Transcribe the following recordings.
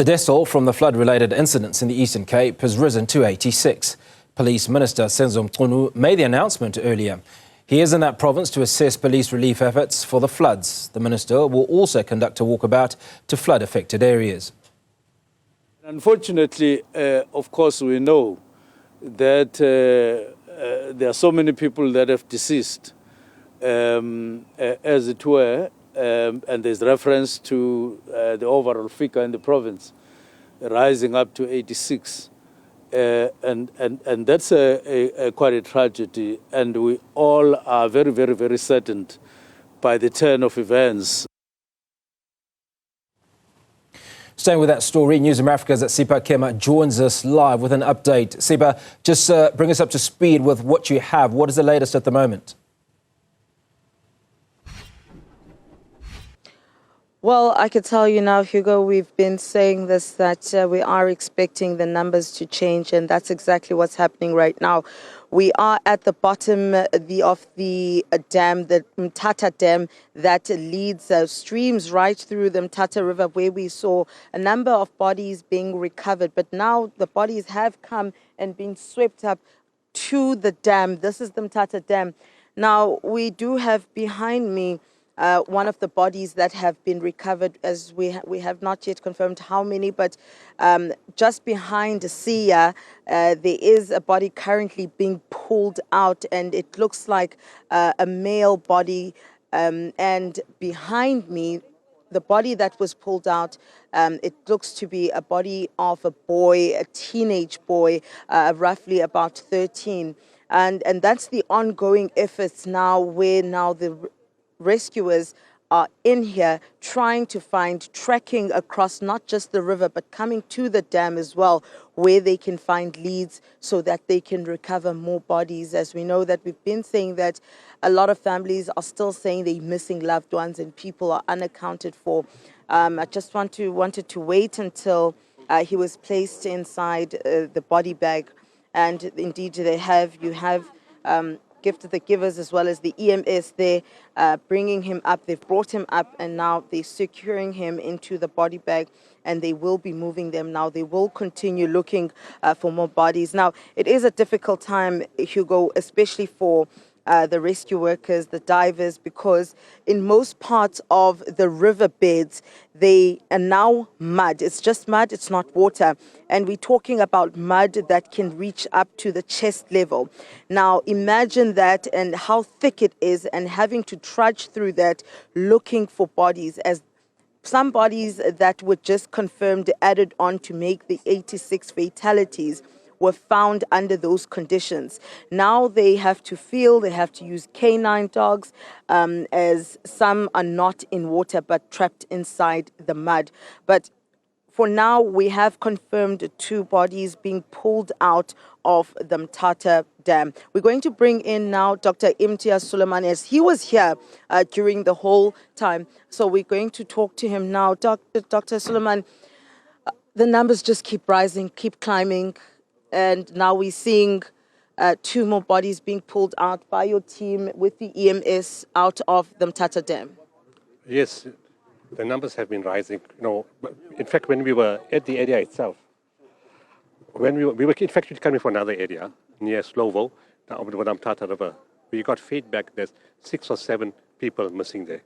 The death toll from the flood-related incidents in the Eastern Cape has risen to 86. Police Minister Senzo Mchunu made the announcement earlier. He is in that province to assess police relief efforts for the floods. The minister will also conduct a walkabout to flood-affected areas. Unfortunately, of course, we know that there are so many people that have deceased, as it were, and there's reference to the overall figure in the province rising up to 86. And that's quite a tragedy, and we all are very, very, very saddened by the turn of events. Staying with that story, Newzroom Afrika's Sipha Kema joins us live with an update. Sipha, just bring us up to speed with what you have. What is the latest at the moment? Well, I could tell you now, Hugo, we've been saying this, that we are expecting the numbers to change, and that's exactly what's happening right now. We are at the bottom of the dam, the Mthatha dam, that leads streams right through the Mthatha River, where we saw a number of bodies being recovered. But now the bodies have come and been swept up to the dam. This is the Mthatha dam. Now, we do have behind me one of the bodies that have been recovered, as we have not yet confirmed how many, but just behind Sipha, there is a body currently being pulled out, and it looks like a male body. And behind me, the body that was pulled out, it looks to be a body of a boy, a teenage boy, roughly about 13. And that's the ongoing efforts now, where now the rescuers are in here trying to find, tracking across not just the river, but coming to the dam as well, where they can find leads so that they can recover more bodies. As we know that we've been saying that a lot of families are still saying they're missing loved ones and people are unaccounted for. I just wanted to wait until he was placed inside the body bag, and indeed you have Gift of the Givers as well as the EMS there bringing him up. They've brought him up, and now they're securing him into the body bag, and they will be moving them now. They will continue looking for more bodies. Now, it is a difficult time, Hugo, especially for the rescue workers, the divers, because in most parts of the riverbeds, they are now mud. It's just mud, it's not water. And we're talking about mud that can reach up to the chest level. Now, imagine that and how thick it is, and having to trudge through that looking for bodies, as some bodies that were just confirmed added on to make the 86 fatalities were found under those conditions. Now they have to they have to use canine dogs, as some are not in water but trapped inside the mud. But for now, we have confirmed 2 bodies being pulled out of the Mthatha dam. We're going to bring in now Dr. Mthatha Suleiman, as he was here during the whole time. So we're going to talk to him now. Dr. Suleiman, the numbers just keep rising, keep climbing. And now we're seeing 2 more bodies being pulled out by your team with the EMS out of the Mthatha dam. Yes, the numbers have been rising. In fact, when we were at the area itself, when we were in fact coming from another area near Slovo, down the Mthatha River, we got feedback there's 6 or 7 people missing there.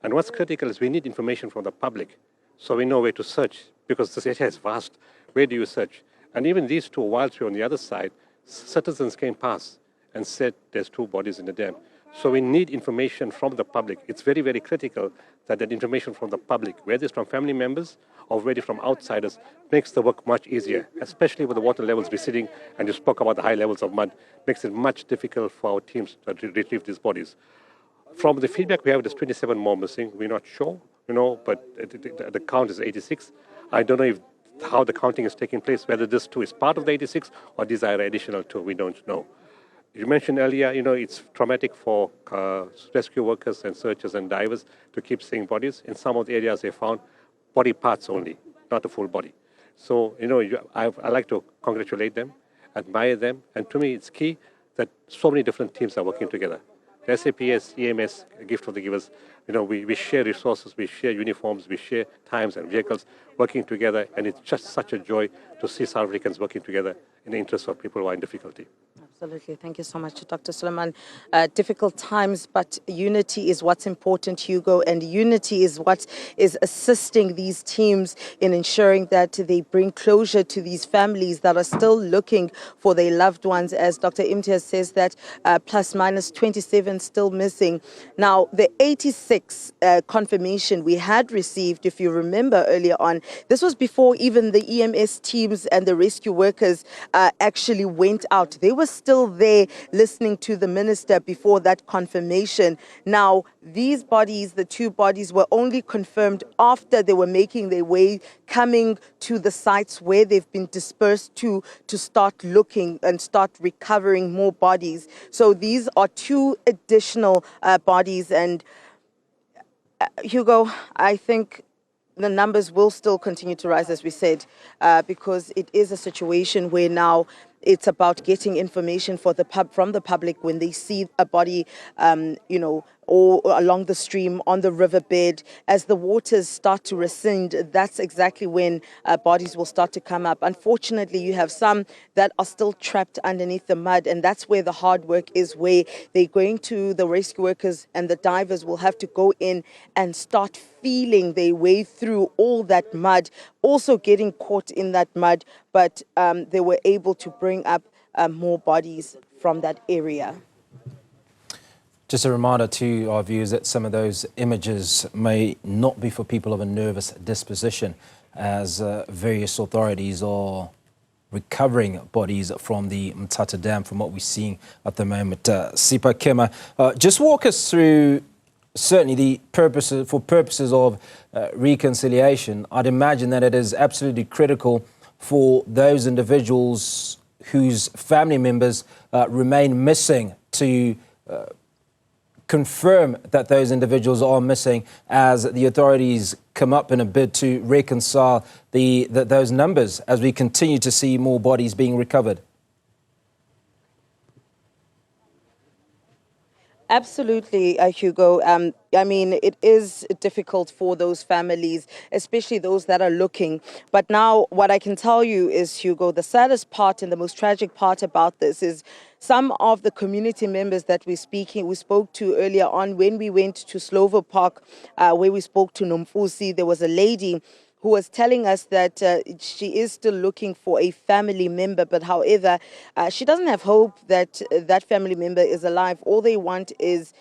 And what's critical is we need information from the public, so we know where to search, because this area is vast. Where do you search? And even these 2, whilst we were on the other side, citizens came past and said there's 2 bodies in the dam. So we need information from the public. It's very, very critical that information from the public, whether it's from family members or whether it's from outsiders, makes the work much easier, especially with the water levels receding, and you spoke about the high levels of mud, makes it much difficult for our teams to retrieve these bodies. From the feedback we have, there's 27 more missing. We're not sure, but the count is 86. I don't know how the counting is taking place, whether this 2 is part of the 86 or these are additional 2, we don't know. You mentioned earlier, it's traumatic for rescue workers and searchers and divers to keep seeing bodies. In some of the areas they found body parts only, not a full body. So, I like to congratulate them, admire them, and to me it's key that so many different teams are working together. the SAPS, EMS, Gift of the Givers, we share resources, we share uniforms, we share times and vehicles working together, and it's just such a joy to see South Africans working together in the interest of people who are in difficulty. Absolutely. Thank you so much, Dr. Suleiman. Difficult times, but unity is what's important, Hugo, and unity is what is assisting these teams in ensuring that they bring closure to these families that are still looking for their loved ones, as Dr. Mthatha says that plus minus 27 still missing. Now, the 86 confirmation we had received, if you remember earlier on, this was before even the EMS teams and the rescue workers actually went out. They were still there listening to the minister before that confirmation. Now, these bodies, the two bodies, were only confirmed after they were making their way, coming to the sites where they've been dispersed to start looking and start recovering more bodies. So these are two additional bodies. And Hugo, I think the numbers will still continue to rise, as we said, because it is a situation where now it's about getting information from the public when they see a body, or along the stream, on the riverbed. As the waters start to recede, that's exactly when bodies will start to come up. Unfortunately, you have some that are still trapped underneath the mud, and that's where the hard work is, where they're going to, the rescue workers and the divers will have to go in and start feeling their way through all that mud, also getting caught in that mud, but they were able to bring up more bodies from that area. Just a reminder to our viewers that some of those images may not be for people of a nervous disposition, as various authorities are recovering bodies from the Mthatha Dam, from what we're seeing at the moment. Sipha, Kema, just walk us through certainly the purposes of reconciliation. I'd imagine that it is absolutely critical for those individuals whose family members remain missing to confirm that those individuals are missing, as the authorities come up in a bid to reconcile those numbers as we continue to see more bodies being recovered. Absolutely, Hugo. I mean, it is difficult for those families, especially those that are looking. But now what I can tell you is, Hugo, the saddest part and the most tragic part about this is some of the community members that we spoke to earlier on when we went to Slovo Park, where we spoke to Nomfusi. There was a lady who was telling us that she is still looking for a family member, but however, she doesn't have hope that that family member is alive. All they want is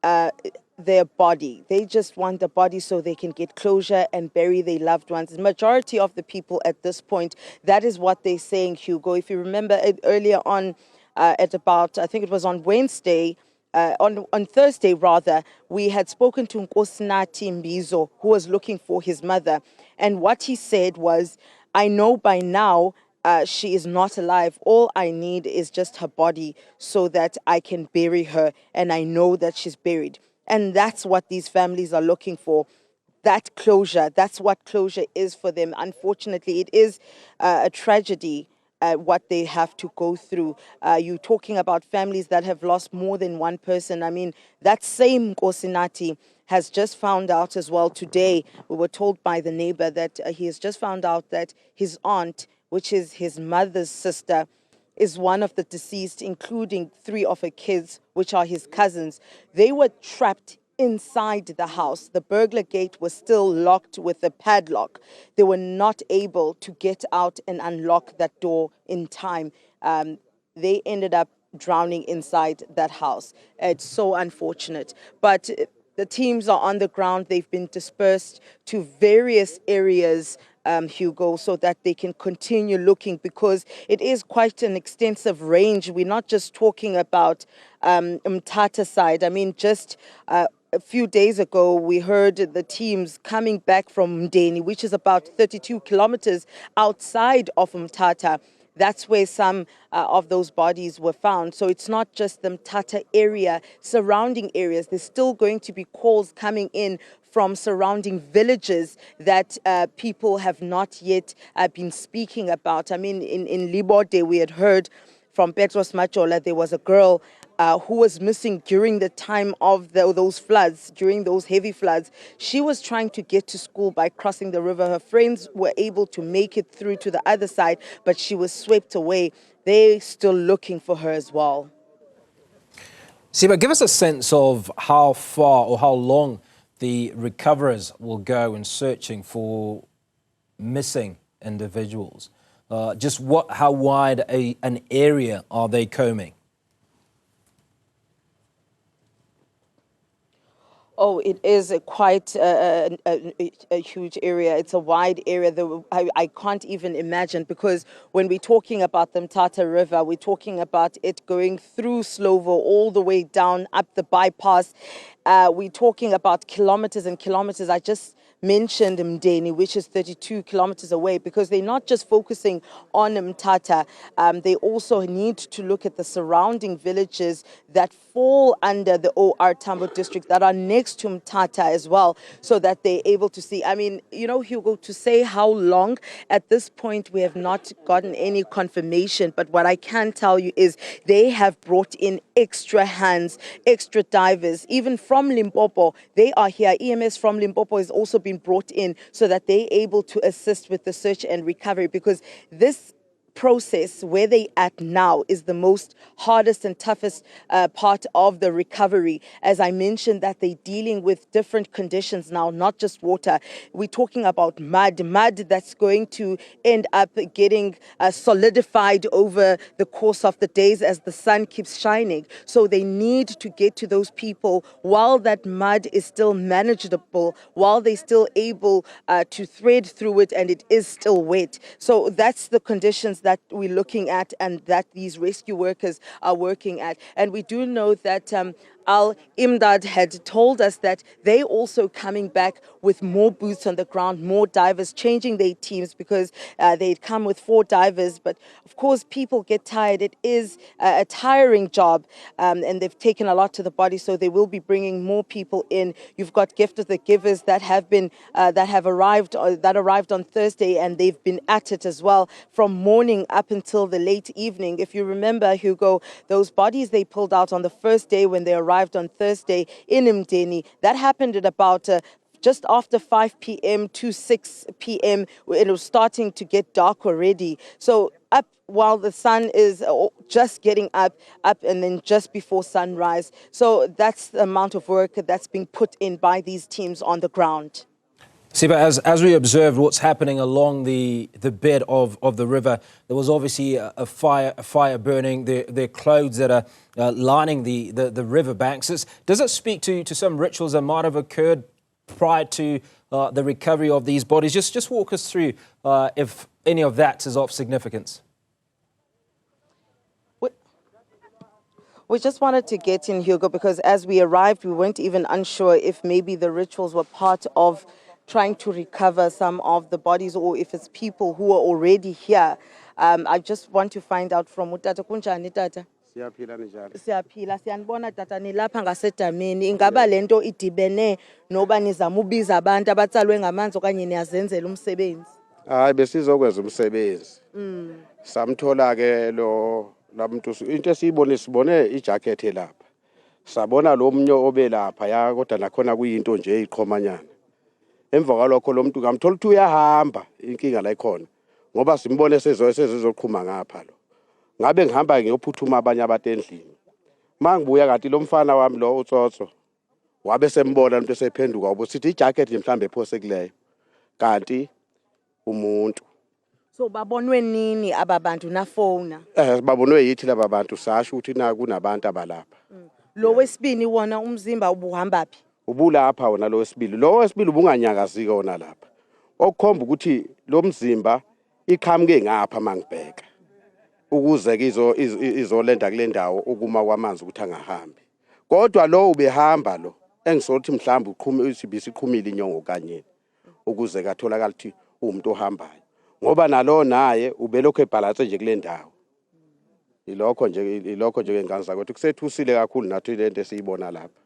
their body. They just want the body so they can get closure and bury their loved ones. The majority of the people at this point, that is what they're saying, Hugo. If you remember earlier on, at about, I think it was on Wednesday, on Thursday rather, we had spoken to Nkosinathi Mbizo, who was looking for his mother. And what he said was, I know by now she is not alive. All I need is just her body so that I can bury her, and I know that she's buried. And that's what these families are looking for. That closure, that's what closure is for them. Unfortunately, it is a tragedy, what they have to go through. You're talking about families that have lost more than one person. I mean, that same Nkosinathi has just found out as well today. We were told by the neighbor that he has just found out that his aunt, which is his mother's sister, is one of the deceased, including 3 of her kids, which are his cousins. They were trapped inside the house. The burglar gate was still locked with a padlock. They were not able to get out and unlock that door in time. They ended up drowning inside that house. It's so unfortunate. But the teams are on the ground. They've been dispersed to various areas, Hugo, so that they can continue looking, because it is quite an extensive range. We're not just talking about Mthatha side. I mean, just a few days ago, we heard the teams coming back from Mdeni, which is about 32 kilometers outside of Mthatha. That's where some of those bodies were found. So it's not just the Mthatha area, surrounding areas. There's still going to be calls coming in from surrounding villages that people have not yet been speaking about. I mean, in Libode, we had heard from Petros Machola, there was a girl who was missing during the time of those floods, during those heavy floods. She was trying to get to school by crossing the river. Her friends were able to make it through to the other side, but she was swept away. They're still looking for her as well. Sipha, give us a sense of how far or how long the recoverers will go in searching for missing individuals. Just how wide an area are they combing? Oh, it is quite a huge area. It's a wide area that I can't even imagine, because when we're talking about the Mthatha River, we're talking about it going through Slovo all the way down up the bypass. We're talking about kilometers and kilometers. I just mentioned Mdeni, which is 32 kilometers away, because they're not just focusing on Mthatha. They also need to look at the surrounding villages that fall under the OR Tambo district that are next to Mthatha as well, so that they're able to see. I mean, you know, Hugo, to say how long, at this point we have not gotten any confirmation, but what I can tell you is they have brought in extra hands, extra divers, even from Limpopo. They are here. EMS from Limpopo has also been brought in so that they're able to assist with the search and recovery, because this process where they at now is the most hardest and toughest part of the recovery. As I mentioned, that they're dealing with different conditions now, not just water. We're talking about mud that's going to end up getting solidified over the course of the days as the sun keeps shining. So they need to get to those people while that mud is still manageable, while they're still able to thread through it and it is still wet. So that's the conditions that we're looking at and that these rescue workers are working at. And we do know that Al Imdad had told us that they also coming back with more boots on the ground, more divers, changing their teams, because they'd come with 4 divers. But of course, people get tired. It is a tiring job, and they've taken a lot to the body. So they will be bringing more people in. You've got Gift of the Givers that have been arrived on Thursday, and they've been at it as well from morning up until the late evening. If you remember, Hugo, those bodies they pulled out on the first day when they arrived on Thursday in Mdeni, that happened at about just after 5 p.m. to 6 p.m. It was starting to get dark already. So up while the sun is just getting up and then just before sunrise. So that's the amount of work that's being put in by these teams on the ground. Sipha, as we observed what's happening along the bed of the river, there was obviously a fire burning. There are clothes that are lining the river banks. Does it speak to some rituals that might have occurred prior to the recovery of these bodies? Just walk us through if any of that is of significance. We just wanted to get in, Hugo, because as we arrived, we weren't even unsure if maybe the rituals were part of trying to recover some of the bodies, or if it's people who are already here. I just want to find out from Mthatha. Kunjani tata? Siyaphila, siyanibona tata nilapha ngasedameni. Ingaba lento idibene noba nizama ubiza abantu abatsalwe ngamanzi okanye niyazenzela umsebenzi? Hayi besizokwenza umsebenzi. Samthola ke lo lamuntu into sibone ijacket lapha. Sabona lo mnyo obelapha ya kodwa nakhona kuyinto nje iqhomanyana. Emva kwalokho lo muntu ngamthola ukuthi uyahamba inkinga la ikhona ngoba simbone sezoqhuma ngapha lo. Ngabe ngihamba ngiyophuthuma abanye abantu endlini. Mangibuya kanti lo mfana wami lo utsotso wabe sembona umuntu esephenduka ubusithi ijacket mhlambe ephose kuleyo. Kanti umuntu. So babonwe nini ababantu na phone? Babonwe yithi laba bantu sasho ukuthi na kunabantu abalapha. Lo wesibini wona umzimba ubuhamba phi? Ubulapha wona lo wesibili. Lo wesibili ubunganyakazika wona lapha. Okukhomba ukuthi lo mzimba iqhamuke ngapha mangibheka. Ukuze izolenda kule ndawo ukuma kwamanzi ukuthi angahambi. Kodwa lo ubehamba lo engisothi mhlawumbe uqhume isiqhumile inyongo kanye ukuze katholakala ukuthi umuntu ohambayo. Ngoba nalo naye ubelokho ebhalanse nje kule ndawo. Ilokho nje enganza ukuthi kusethusile kakhulu nathi lento esiyibona lapha.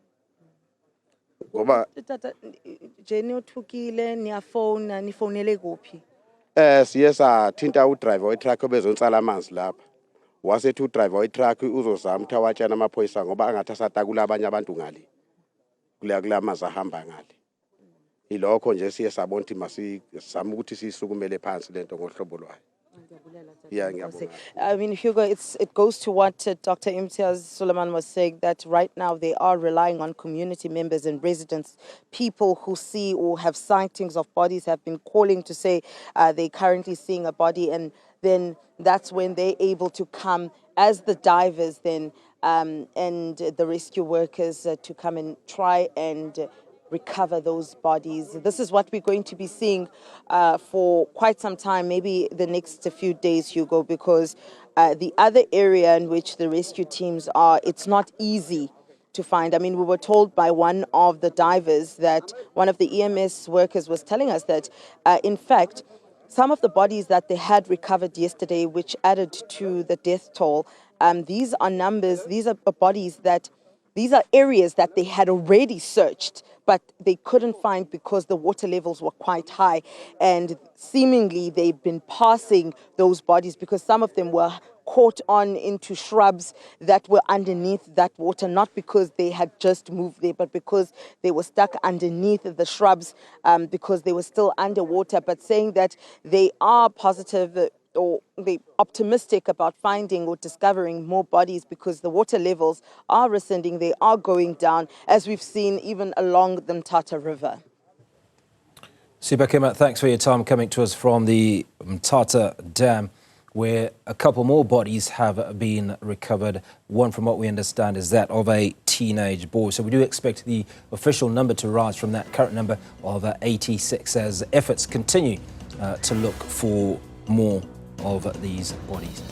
Ngoba tata Jenny uthukile niyafona nifonele kuphi? Siye sathinta udriver wetruck obezonsala amanzi lapha. wasethi udriver wetruck uzozama ukuthi awatshana amaphoyisa ngoba angathi asatakula abanye abantu ngale kula maza ahamba ngale. Ilokho nje siye sabona ukuthi masizame ukuthi sisukumele phansi lento ngohlobo lwayo. I mean, Hugo, it goes to what Dr. Imtiaz Suleiman was saying, that right now they are relying on community members and residents, people who see or have sightings of bodies have been calling to say they're currently seeing a body, and then that's when they're able to come as the divers then and the rescue workers to come and try and recover those bodies. This is what we're going to be seeing for quite some time, maybe the next few days, Hugo, because the other area in which the rescue teams are, it's not easy to find. I mean, we were told by one of the divers that one of the EMS workers was telling us that, in fact, some of the bodies that they had recovered yesterday, which added to the death toll, these are numbers, these are bodies that, these are areas that they had already searched, but they couldn't find because the water levels were quite high. And seemingly they've been passing those bodies because some of them were caught on into shrubs that were underneath that water, not because they had just moved there, but because they were stuck underneath the shrubs because they were still underwater, but saying that they are positive or they optimistic about finding or discovering more bodies because the water levels are receding, they are going down, as we've seen even along the Mthatha River. Sipha, Kema, thanks for your time coming to us from the Mthatha Dam, where a couple more bodies have been recovered. One, from what we understand, is that of a teenage boy. So we do expect the official number to rise from that current number of 86 as efforts continue to look for more of these bodies.